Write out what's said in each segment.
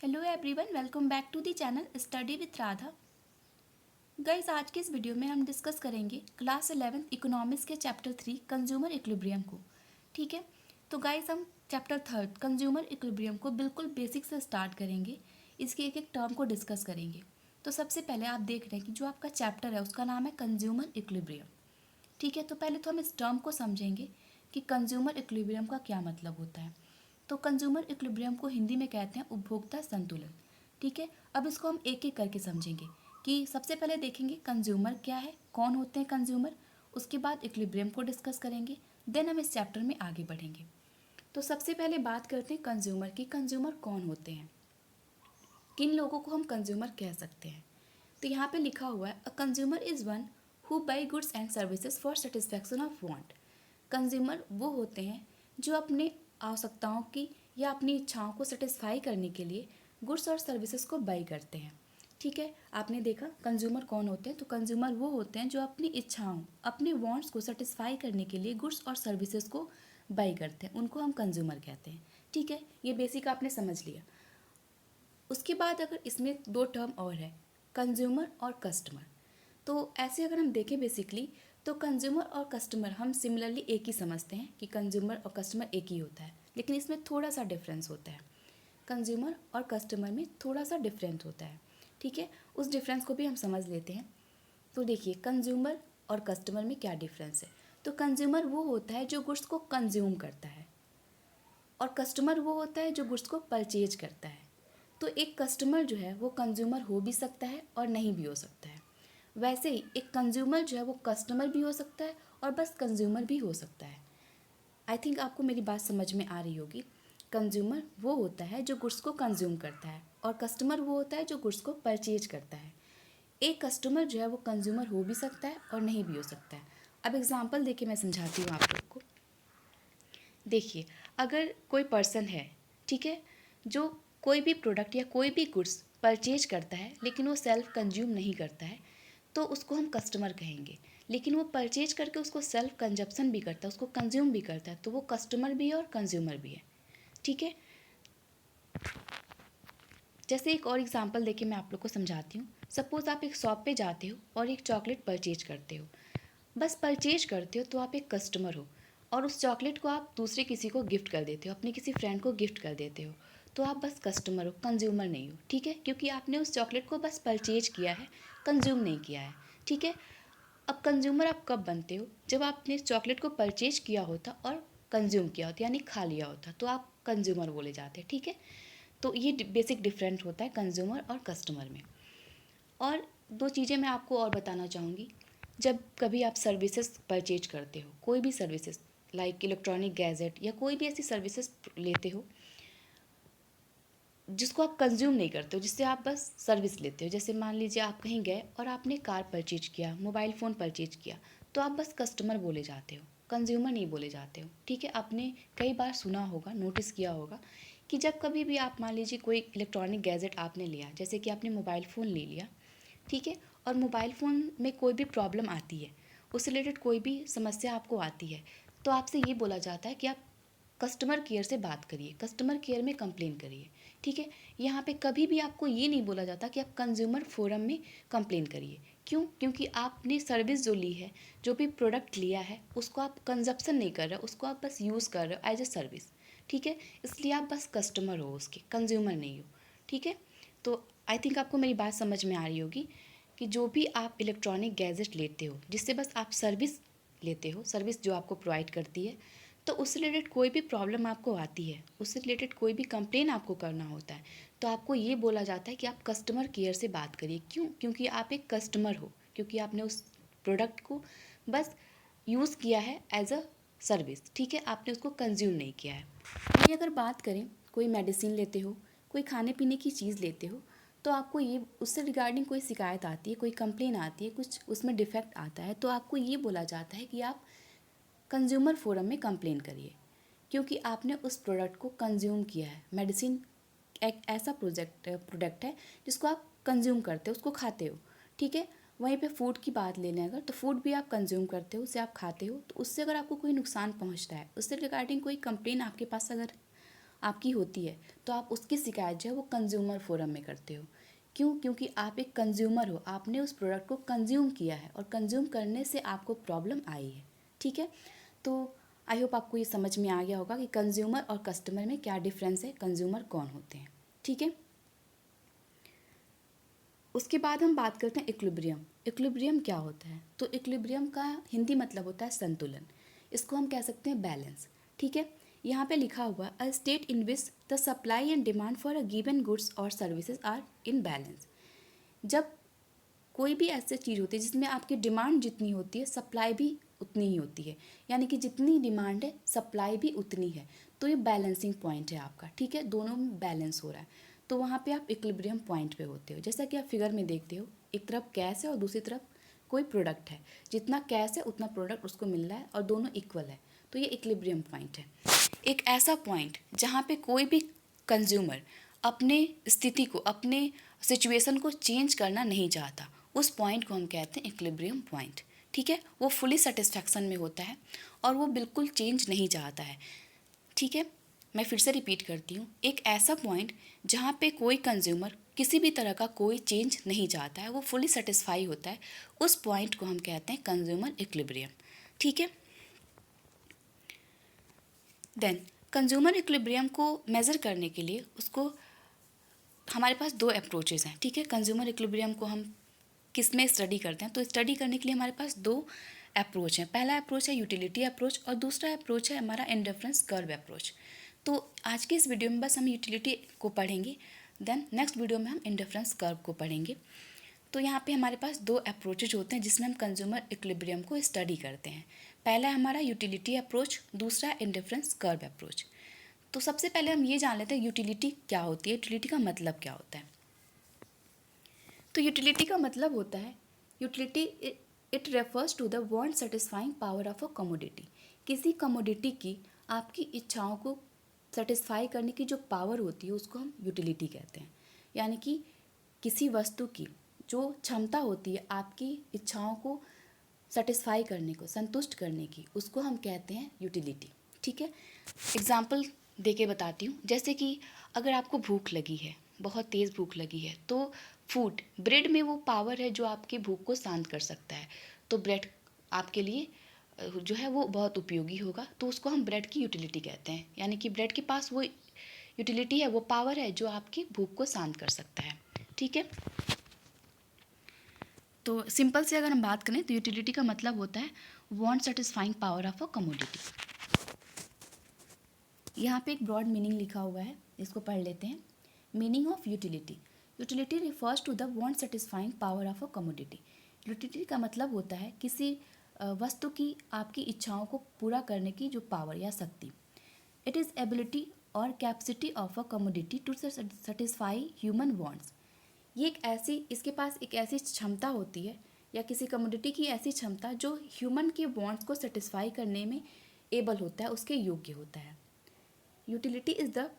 Hello everyone, welcome back to the channel study with Radha. Guys, आज के इस video में हम डिस्कस करेंगे क्लास 11th इकोनॉमिक्स के चैप्टर 3 कंज्यूमर इक्विलिब्रियम को। ठीक है, तो गाइस हम चैप्टर 3 कंज्यूमर इक्विलिब्रियम को बिल्कुल बेसिक से स्टार्ट करेंगे। इसके एक एक टर्म को डिस्कस करेंगे। तो सबसे पहले आप देख रहे हैं कि जो आपका चैप्टर है उसका नाम है कंज्यूमर इक्विलिब्रियम। ठीक है, तो पहले तो हम इस टर्म को समझेंगे कि कंज्यूमर इक्विलिब्रियम का क्या मतलब होता है। तो कंज्यूमर इक्विलिब्रियम को हिंदी में कहते हैं उपभोक्ता संतुलन। ठीक है, अब इसको हम एक एक करके समझेंगे कि सबसे पहले देखेंगे कंज्यूमर क्या है, कौन होते हैं कंज्यूमर। उसके बाद इक्विलिब्रियम को डिस्कस करेंगे, देन हम इस चैप्टर में आगे बढ़ेंगे। तो सबसे पहले बात करते हैं कंज्यूमर की। कंज्यूमर कौन होते हैं, किन लोगों को हम कंज्यूमर कह सकते हैं। तो यहाँ पे लिखा हुआ है, a consumer is one who by goods and services for satisfaction of want. Consumer वो होते हैं जो अपने आवश्यकताओं की या अपनी इच्छाओं को सेटिस्फाई करने के लिए गुड्स और सर्विसेज को बाई करते हैं। ठीक है, आपने देखा कंज्यूमर कौन होते हैं। तो कंज्यूमर वो होते हैं जो अपनी इच्छाओं, अपने वांट्स को सेटिस्फाई करने के लिए गुड्स और सर्विसेज को बाई करते हैं, उनको हम कंज्यूमर कहते हैं। ठीक है, ये बेसिक आपने समझ लिया। उसके बाद अगर इसमें दो टर्म और है, कंज्यूमर और कस्टमर। तो ऐसे अगर हम देखें बेसिकली, तो कंज्यूमर और कस्टमर हम सिमिलरली एक ही समझते हैं कि कंज्यूमर और कस्टमर एक ही होता है, लेकिन इसमें थोड़ा सा डिफरेंस होता है। कंज्यूमर और कस्टमर में थोड़ा सा डिफरेंस होता है। ठीक है, उस डिफरेंस को भी हम समझ लेते हैं। तो देखिए, कंज्यूमर और कस्टमर में क्या डिफरेंस है। तो कंज्यूमर वो होता है जो गुड्स को कंज्यूम करता है, और कस्टमर वो होता है जो गुड्स को परचेज करता है। तो एक कस्टमर जो है वो कंज्यूमर हो भी सकता है और नहीं भी हो सकता है। वैसे ही एक कंज्यूमर जो है वो कस्टमर भी हो सकता है और बस कंज्यूमर भी हो सकता है। आई थिंक आपको मेरी बात समझ में आ रही होगी। कंज्यूमर वो होता है जो गुड्स को कंज्यूम करता है, और कस्टमर वो होता है जो गुड्स को परचेज करता है। एक कस्टमर जो है वो कंज्यूमर हो भी सकता है और नहीं भी हो सकता है। अब एग्जांपल देके मैं समझाती हूँ आप लोग को। देखिए, अगर कोई पर्सन है, ठीक है, जो कोई भी प्रोडक्ट या कोई भी गुड्स परचेज करता है लेकिन वो सेल्फ कंज्यूम नहीं करता है, तो उसको हम कस्टमर कहेंगे। लेकिन वो परचेज करके उसको सेल्फ कंजप्शन भी करता है, उसको कंज्यूम भी करता है, तो वो कस्टमर भी है और कंज्यूमर भी है। ठीक है, जैसे एक और एग्जांपल देके मैं आप लोग को समझाती हूँ। सपोज़ आप एक शॉप पे जाते हो और एक चॉकलेट परचेज करते हो। बस परचेज करते हो तो आप एक कस्टमर हो, और उस चॉकलेट को आप दूसरे किसी को गिफ्ट कर देते हो, अपने किसी फ्रेंड को गिफ्ट कर देते हो, तो आप बस कस्टमर हो, कंज्यूमर नहीं हो। ठीक है, क्योंकि आपने उस चॉकलेट को बस परचेज किया है, कंज्यूम नहीं किया है। ठीक है, अब कंज्यूमर आप कब बनते हो, जब आपने चॉकलेट को परचेज किया होता और कंज्यूम किया होता, यानी खा लिया होता, तो आप कंज्यूमर बोले जाते हैं। ठीक है, तो ये बेसिक डिफरेंट होता है कंज्यूमर और कस्टमर में। और दो चीज़ें मैं आपको और बताना चाहूँगी। जब कभी आप सर्विसेज परचेज करते हो, कोई भी सर्विसेज लाइक इलेक्ट्रॉनिक गैजेट या कोई भी ऐसी सर्विसेज लेते हो जिसको आप कंज्यूम नहीं करते हो, जिससे आप बस सर्विस लेते हो। जैसे मान लीजिए आप कहीं गए और आपने कार परचेज किया, मोबाइल फ़ोन परचेज किया, तो आप बस कस्टमर बोले जाते हो, कंज्यूमर नहीं बोले जाते हो। ठीक है, आपने कई बार सुना होगा, नोटिस किया होगा कि जब कभी भी आप मान लीजिए कोई इलेक्ट्रॉनिक गैजेट आपने लिया, जैसे कि आपने मोबाइल फ़ोन ले लिया, ठीक है, और मोबाइल फ़ोन में कोई भी प्रॉब्लम आती है, उससे रिलेटेड कोई भी समस्या आपको आती है, तो आपसे ये बोला जाता है कि आप कस्टमर केयर से बात करिए, कस्टमर केयर में कंप्लेन करिए। ठीक है, यहाँ पे कभी भी आपको ये नहीं बोला जाता कि आप कंज्यूमर फोरम में कंप्लेन करिए। क्यों? क्योंकि आपने सर्विस जो ली है, जो भी प्रोडक्ट लिया है, उसको आप कंजप्शन नहीं कर रहे हो, उसको आप बस यूज़ कर रहे हो एज ए सर्विस। ठीक है, इसलिए आप बस कस्टमर हो, उसके कंज्यूमर नहीं हो। ठीक है, तो आई थिंक आपको मेरी बात समझ में आ रही होगी कि जो भी आप इलेक्ट्रॉनिक गैजेट लेते हो, जिससे बस आप सर्विस लेते हो, सर्विस जो आपको प्रोवाइड करती है, तो उससे रिलेटेड कोई भी प्रॉब्लम आपको आती है, उससे रिलेटेड कोई भी कंप्लेन आपको करना होता है, तो आपको ये बोला जाता है कि आप कस्टमर केयर से बात करिए। क्यों? क्योंकि आप एक कस्टमर हो, क्योंकि आपने उस प्रोडक्ट को बस यूज़ किया है एज अ सर्विस। ठीक है, आपने उसको कंज्यूम नहीं किया है। वहीं अगर बात करें, कोई मेडिसिन लेते हो, कोई खाने पीने की चीज़ लेते हो, तो आपको ये उससे रिगार्डिंग कोई शिकायत आती है, कोई कंप्लेन आती है, कुछ उसमें डिफेक्ट आता है, तो आपको ये बोला जाता है कि आप कंज्यूमर फोरम में कंप्लेन करिए, क्योंकि आपने उस प्रोडक्ट को कंज्यूम किया है। मेडिसिन एक ऐसा प्रोडक्ट है जिसको आप कंज्यूम करते हो, उसको खाते हो। ठीक है, वहीं पे फूड की बात ले लें अगर, तो फूड भी आप कंज्यूम करते हो, उसे आप खाते हो, तो उससे अगर आपको कोई नुकसान पहुंचता है, उससे रिगार्डिंग कोई कंप्लेन आपके पास अगर आपकी होती है तो आप उसकी शिकायत जो है वो कंज्यूमर फोरम में करते हो। क्यों? क्योंकि आप एक कंज्यूमर हो, आपने उस प्रोडक्ट को कंज्यूम किया है और कंज्यूम करने से आपको प्रॉब्लम आई है। ठीक है, तो आई होप आपको ये समझ में आ गया होगा कि कंज्यूमर और कस्टमर में क्या डिफरेंस है, कंज्यूमर कौन होते हैं। ठीक है, उसके बाद हम बात करते हैं इक्विलिब्रियम। इक्विलिब्रियम क्या होता है? तो इक्विलिब्रियम का हिंदी मतलब होता है संतुलन। इसको हम कह सकते हैं बैलेंस। ठीक है, यहाँ पे लिखा हुआ a state in which the supply and demand for a given goods और सर्विसेज आर इन बैलेंस। जब कोई भी ऐसी चीज़ होती है जिसमें आपकी डिमांड जितनी होती है सप्लाई भी उतनी ही होती है, यानी कि जितनी डिमांड है सप्लाई भी उतनी है, तो ये बैलेंसिंग पॉइंट है आपका। ठीक है, दोनों में बैलेंस हो रहा है, तो वहाँ पे आप इक्विलिब्रियम पॉइंट पे होते हो। जैसा कि आप फिगर में देखते हो, एक तरफ कैश है और दूसरी तरफ कोई प्रोडक्ट है, जितना कैश है उतना प्रोडक्ट उसको मिल रहा है और दोनों इक्वल है, तो ये इक्विलिब्रियम पॉइंट है। एक ऐसा पॉइंट जहाँ पे कोई भी कंज्यूमर अपने स्थिति को, अपने सिचुएशन को चेंज करना नहीं चाहता, उस पॉइंट को हम कहते हैं इक्विलिब्रियम पॉइंट। ठीक है, वो फुली सेटिस्फैक्शन में होता है और वो बिल्कुल चेंज नहीं चाहता है। ठीक है, मैं फिर से रिपीट करती हूँ, एक ऐसा पॉइंट जहाँ पे कोई कंज्यूमर किसी भी तरह का कोई चेंज नहीं चाहता है, वो फुली सेटिस्फाई होता है, उस पॉइंट को हम कहते हैं कंज्यूमर इक्विलिब्रियम। ठीक है, देन कंज्यूमर इक्विलिब्रियम को मेज़र करने के लिए उसको हमारे पास दो अप्रोचेज़ हैं। ठीक है, कंज्यूमर इक्विलिब्रियम को हम किस में स्टडी करते हैं? तो स्टडी करने के लिए हमारे पास दो अप्रोच हैं। पहला अप्रोच है यूटिलिटी अप्रोच और दूसरा अप्रोच है हमारा इंडिफरेंस कर्व अप्रोच। तो आज के इस वीडियो में बस हम यूटिलिटी को पढ़ेंगे, देन नेक्स्ट वीडियो में हम इंडिफरेंस कर्व को पढ़ेंगे। तो यहाँ पे हमारे पास दो अप्रोचेज होते हैं जिसमें हम कंज्यूमर इक्विलिब्रियम को स्टडी करते हैं। पहला है हमारा यूटिलिटी अप्रोच, दूसरा इंडिफरेंस कर्व अप्रोच। तो सबसे पहले हम ये जान लेते हैं यूटिलिटी क्या होती है, यूटिलिटी का मतलब क्या होता है। तो यूटिलिटी का मतलब होता है, utility it refers to the want satisfying power of a commodity. किसी कमोडिटी की आपकी इच्छाओं को सेटिस्फाई करने की जो पावर होती है उसको हम यूटिलिटी कहते हैं। यानी कि किसी वस्तु की जो क्षमता होती है आपकी इच्छाओं को सेटिस्फाई करने को, संतुष्ट करने की, उसको हम कहते हैं यूटिलिटी। ठीक है, एग्जाम्पल दे के बताती हूँ। जैसे कि अगर आपको भूख लगी है, बहुत तेज़ भूख लगी है, तो फूड, ब्रेड में वो पावर है जो आपकी भूख को शांत कर सकता है, तो ब्रेड आपके लिए जो है वो बहुत उपयोगी होगा, तो उसको हम ब्रेड की यूटिलिटी कहते हैं। यानी कि ब्रेड के पास वो यूटिलिटी है, वो पावर है जो आपकी भूख को शांत कर सकता है। ठीक है, तो सिंपल से अगर हम बात करें तो यूटिलिटी का मतलब होता है want satisfying power of a commodity. यहाँ पे एक ब्रॉड मीनिंग लिखा हुआ है, इसको पढ़ लेते हैं। Meaning of utility, utility refers to the want satisfying power of a commodity. Utility का मतलब होता है किसी वस्तु की आपकी इच्छाओं को पूरा करने की जो पावर या शक्ति। इट इज़ एबिलिटी और capacity of a commodity to satisfy human wants. ये एक ऐसी, इसके पास एक ऐसी क्षमता होती है या किसी कमोडिटी की ऐसी क्षमता जो ह्यूमन के वांट्स को सेटिस्फाई करने में एबल होता है, उसके योग्य होता है। Utility is the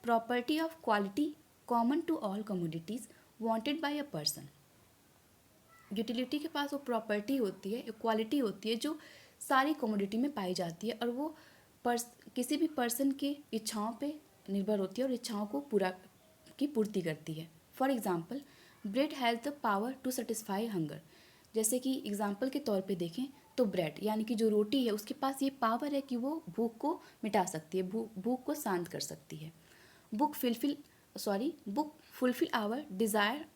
property of quality common to all commodities wanted by a person. Utility के पास वो प्रॉपर्टी होती है, क्वालिटी होती है जो सारी कमोडिटी में पाई जाती है और वो किसी भी पर्सन की इच्छाओं पे निर्भर होती है और इच्छाओं को पूर्ति करती है। For example, bread has the power to satisfy hunger. जैसे कि एग्ज़ाम्पल के तौर पे देखें तो ब्रेड यानी कि जो रोटी है उसके पास ये पावर है कि वो भूख को मिटा सकती है, भूख को शांत कर सकती है। Book fulfil our desire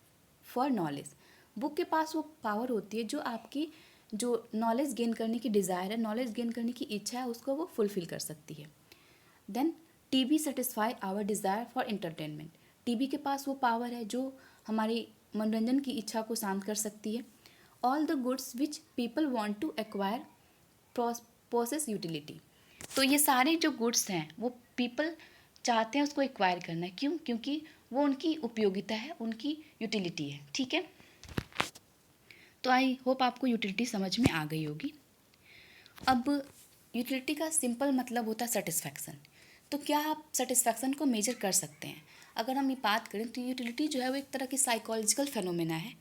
for knowledge. Book के पास वो पावर होती है जो आपकी जो नॉलेज गेन करने की डिज़ायर है, नॉलेज गेन करने की इच्छा है, उसको वो फुलफिल कर सकती है। Then TV satisfy our desire for entertainment. TV के पास वो पावर है जो हमारी मनोरंजन की इच्छा को शांत कर सकती है। All the goods which people want to acquire possess utility. तो ये सारे जो गुड्स हैं वो पीपल चाहते हैं उसको एक्वायर करना है। क्यों? क्योंकि वो उनकी उपयोगिता है, उनकी यूटिलिटी है। ठीक है, तो आई होप आपको यूटिलिटी समझ में आ गई होगी। अब यूटिलिटी का सिंपल मतलब होता है सेटिस्फैक्शन। तो क्या आप सेटिस्फैक्शन को मेजर कर सकते हैं? अगर हम ये बात करें तो यूटिलिटी जो है वो एक तरह की साइकोलॉजिकल फेनोमेना है।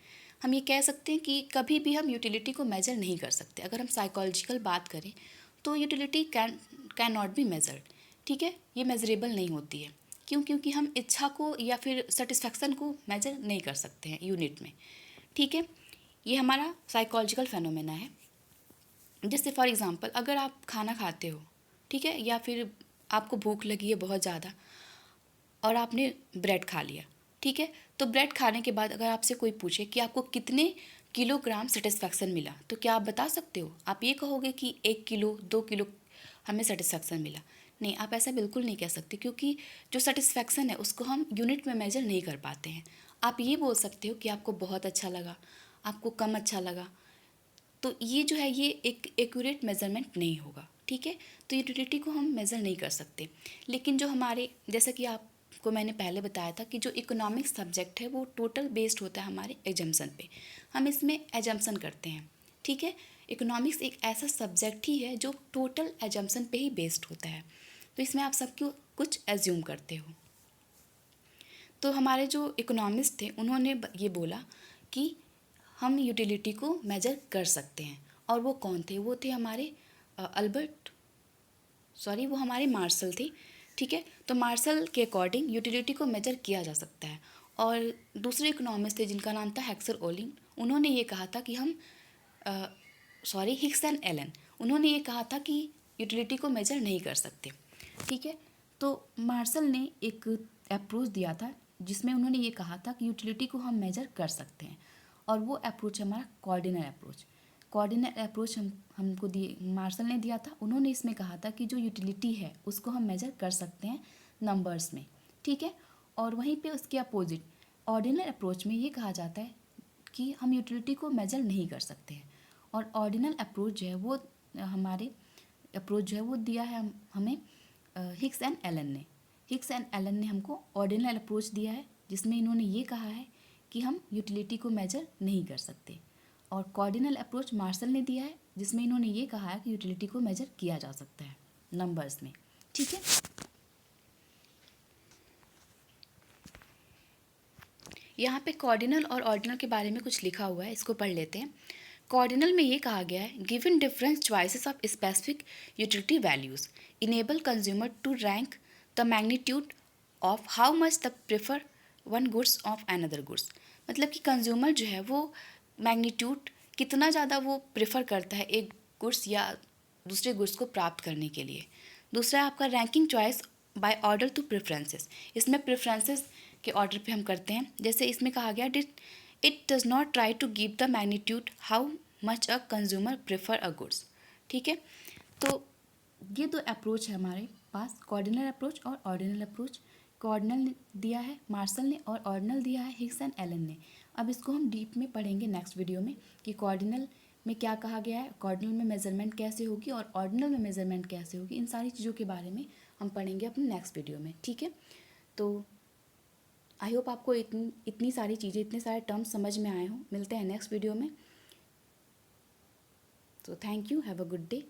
हम ये कह सकते हैं कि कभी भी हम यूटिलिटी को मेजर नहीं कर सकते। अगर हम साइकोलॉजिकल बात करें तो utility can not be measured. ठीक है, ये मेजरेबल नहीं होती है। क्यों? क्योंकि हम इच्छा को या फिर सेटिस्फैक्शन को मेजर नहीं कर सकते हैं यूनिट में। ठीक है, ये हमारा साइकोलॉजिकल फेनोमेना है। जैसे फॉर एग्जांपल अगर आप खाना खाते हो, ठीक है, या फिर आपको भूख लगी है बहुत ज़्यादा और आपने ब्रेड खा लिया, ठीक है, तो ब्रेड खाने के बाद अगर आपसे कोई पूछे कि आपको कितने किलोग्राम सेटिस्फैक्शन मिला, तो क्या आप बता सकते हो? आप ये कहोगे कि 1 किलो 2 किलो हमें सेटिस्फैक्शन मिला? नहीं, आप ऐसा बिल्कुल नहीं कह सकते, क्योंकि जो सेटिस्फैक्शन है उसको हम यूनिट में मेजर नहीं कर पाते हैं। आप ये बोल सकते हो कि आपको बहुत अच्छा लगा, आपको कम अच्छा लगा, तो ये जो है ये एक एक्यूरेट मेज़रमेंट नहीं होगा। ठीक है, तो यूटिलिटी को हम मेज़र नहीं कर सकते। लेकिन जो हमारे, जैसा कि आपको मैंने पहले बताया था कि जो इकोनॉमिक्स सब्जेक्ट है वो टोटल बेस्ड होता है हमारे एजम्पशन पे। हम इसमें एजम्पशन करते हैं। ठीक है, इकोनॉमिक्स एक ऐसा सब्जेक्ट ही है जो टोटल एजम्पशन पे ही बेस्ड होता है। तो इसमें आप सबको कुछ एज्यूम करते हो। तो हमारे जो इकोनॉमिस्ट थे उन्होंने ये बोला कि हम यूटिलिटी को मेजर कर सकते हैं। और वो कौन थे? वो थे हमारे वो हमारे मार्शल थे। ठीक है, तो मार्शल के अकॉर्डिंग यूटिलिटी को मेजर किया जा सकता है। और दूसरे इकोनॉमिस्ट थे जिनका नाम था हेक्सर ओलिन, उन्होंने ये कहा था कि हिक्स एंड एलन, उन्होंने ये कहा था कि यूटिलिटी को मेजर नहीं कर सकते। ठीक है, तो मार्शल ने एक अप्रोच दिया था जिसमें उन्होंने ये कहा था कि यूटिलिटी को हम मेजर कर सकते हैं, और वो अप्रोच हमारा कोऑर्डिनल अप्रोच। कोऑर्डिनल अप्रोच हमको मार्शल ने दिया था। उन्होंने इसमें कहा था कि जो यूटिलिटी है उसको हम मेजर कर सकते हैं नंबर्स में। ठीक है, और वहीं पे उसके अपोजिट ऑर्डिनल अप्रोच में ये कहा जाता है कि हम यूटिलिटी को मेजर नहीं कर सकते हैं। और ऑर्डिनल अप्रोच जो है वो दिया है हमें हिक्स एंड एलन ने हमको ऑर्डिनल अप्रोच दिया है, जिसमें इन्होंने ये कहा है कि हम यूटिलिटी को मेजर नहीं कर सकते। और कॉर्डिनल अप्रोच मार्शल ने दिया है, जिसमें इन्होंने ये कहा है कि यूटिलिटी को मेजर किया जा सकता है नंबर्स में। ठीक है, यहाँ पे कॉर्डिनल और ऑर्डिनल के बारे में कुछ लिखा हुआ है, इसको पढ़ लेते हैं। कॉर्डिनल में ये कहा गया है, given different choices of specific utility values enable consumer to rank the magnitude of how much the prefer one goods of another goods. मतलब कि कंज्यूमर जो है वो मैग्नीट्यूड कितना ज़्यादा वो प्रेफर करता है एक गुड्स या दूसरे गुड्स को प्राप्त करने के लिए। दूसरा है आपका ranking choice by order to preferences. इसमें प्रेफरेंसेस के ऑर्डर पे हम करते हैं। जैसे इसमें कहा गया it does not try to give the magnitude how much a consumer prefer a goods. ठीक है, तो ये दो अप्रोच है हमारे पास, कॉर्डिनल अप्रोच और ऑर्डिनल अप्रोच। कॉर्डिनल दिया है मार्शल ने और ऑर्डिनल दिया है हिक्स एंड एलन ने। अब इसको हम डीप में पढ़ेंगे नेक्स्ट वीडियो में कि कॉर्डिनल में क्या कहा गया है, कॉर्डिनल में मेजरमेंट कैसे होगी और ऑर्डिनल में मेजरमेंट कैसे होगी। इन सारी चीज़ों के बारे में हम पढ़ेंगे अपने नेक्स्ट वीडियो में। ठीक है, तो आई होप आपको इतनी सारी चीज़ें, इतने सारे टर्म्स समझ में आए हों। मिलते हैं नेक्स्ट वीडियो में। तो thank you, have a good day.